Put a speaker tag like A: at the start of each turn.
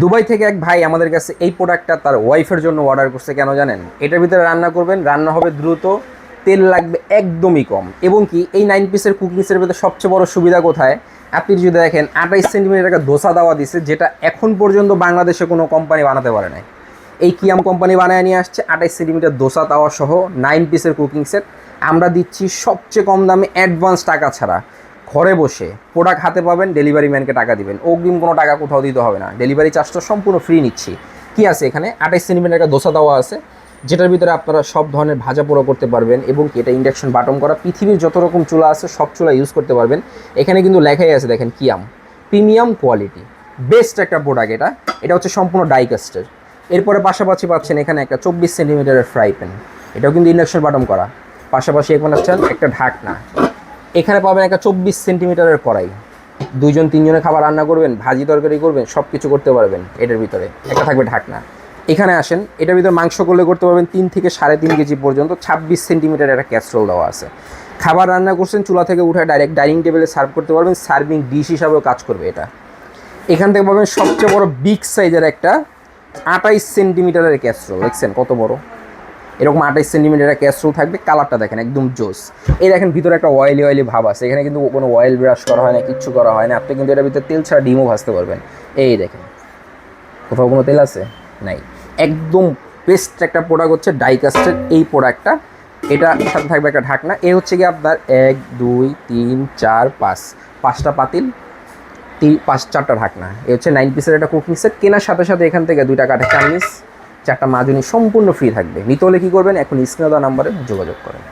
A: Dubai থেকে এক ভাই আমাদের কাছে এই প্রোডাক্টটা তার ওয়াইফের জন্য অর্ডার করছে। কেন জানেন? এটার ভিতরে রান্না করবেন, রান্না হবে দ্রুত, তেল লাগবে একদমই কম, এবং কি এই 9 পিসের কুকিংসের ভিতরে সবচেয়ে বড় সুবিধা কোথায়? আপনি যদি দেখেন 28 সেন্টিমিটার একটা দোসা দেওয়া দিছে, যেটা এখন পর্যন্ত বাংলাদেশে কোনো কোম্পানি বানাতে পারে নাই। এই কিয়াম কোম্পানি বানায় নিয়ে আসছে 28 সেন্টিমিটার দোসা তাওয়া সহ 9 পিসের কুকিং সেট। আমরা দিচ্ছি সবচেয়ে কম দামে, অ্যাডভান্স টাকা ছাড়া। ঘরে বসে প্রোডাক্ট হাতে পাবেন, ডেলিভারি ম্যানকে টাকা দিবেন, অগ্রিম কোনো টাকা কোথাও দিতে হবে না, ডেলিভারি চার্জটা সম্পূর্ণ ফ্রি নিচ্ছি। কি আছে এখানে? 28 সেন্টিমিটার একটা দোসা দেওয়া আছে, যেটার ভিতরে আপনারা সব ধরনের ভাজা পোড়া করতে পারবেন, এবং কি এটা ইন্ডাকশন বাটন করা। পৃথিবীর যত রকম চুলা আছে সব চুলা ইউজ করতে পারবেন। এখানে কিন্তু লেখাই আছে, দেখেন, কিয়াম প্রিমিয়াম কোয়ালিটি, বেস্ট একটা প্রোডাক্ট। এটা এটা হচ্ছে সম্পূর্ণ ডাইকাস্টের। এরপরে পাশাপাশি পাচ্ছেন এখানে একটা 24 সেন্টিমিটারের ফ্রাই প্যান, এটাও কিন্তু ইন্ডাকশন বাটন করা। পাশাপাশি এখানে পাচ্ছেন একটা ঢাকনা। এখানে পাবেন একটা 24 সেন্টিমিটারের কড়াই, দুইজন তিনজনের খাবার রান্না করবেন, ভাজি তরকারি করবেন, সব কিছু করতে পারবেন। এটার ভিতরে একটা থাকবে ঢাকনা। এখানে আসেন, এটার ভিতরে মাংস করলে করতে পারবেন 3 থেকে 3.5 কেজি পর্যন্ত। 26 সেন্টিমিটার একটা ক্যাসরোল দেওয়া আছে। খাবার রান্না করছেন, চুলা থেকে উঠে ডাইরেক্ট ডাইনিং টেবিলে সার্ভ করতে পারবেন, সার্ভিং ডিশ হিসাবেও কাজ করবে এটা। এখান থেকে পাবেন সবচেয়ে বড় বিগ সাইজের একটা 28 সেন্টিমিটারের ক্যাসরোল। দেখছেন কত বড়? এরকম 28 সেন্টিমিটারের ক্যাসরোল থাকবে। কালারটা দেখেন একদম জোস। এই দেখেন ভিতরে একটা অয়েলি অয়েলি ভাব আছে, এখানে কিন্তু কোনো অয়েল ব্রাশ করা হয় না, কিচ্ছু করা হয় না। আপনি কিন্তু এটার ভিতরে তেল ছাড়া ডিমও ভাজতে পারবেন। এই দেখেন, কোথাও কোনো তেল আছে? নাই। একদম বেস্ট একটা প্রোডাক্ট হচ্ছে ডাইকাস্টের এই প্রোডাক্টটা। এটার সাথে থাকবে একটা ঢাকনা। এ হচ্ছে কি আপনার 1 2 3 4 5 5টা পাতিল, 4টা ঢাকনা। এ হচ্ছে 9 পিসের একটা কুকিং সেট। কেনার সাথে সাথে এখান থেকে 2টা কাঠের চামচ, 4টা মাজনি সম্পূর্ণ ফ্রি থাকবে। নিতে হলে কী করবেন? এখন স্ক্রিনে দেওয়া নাম্বারে যোগাযোগ করেন।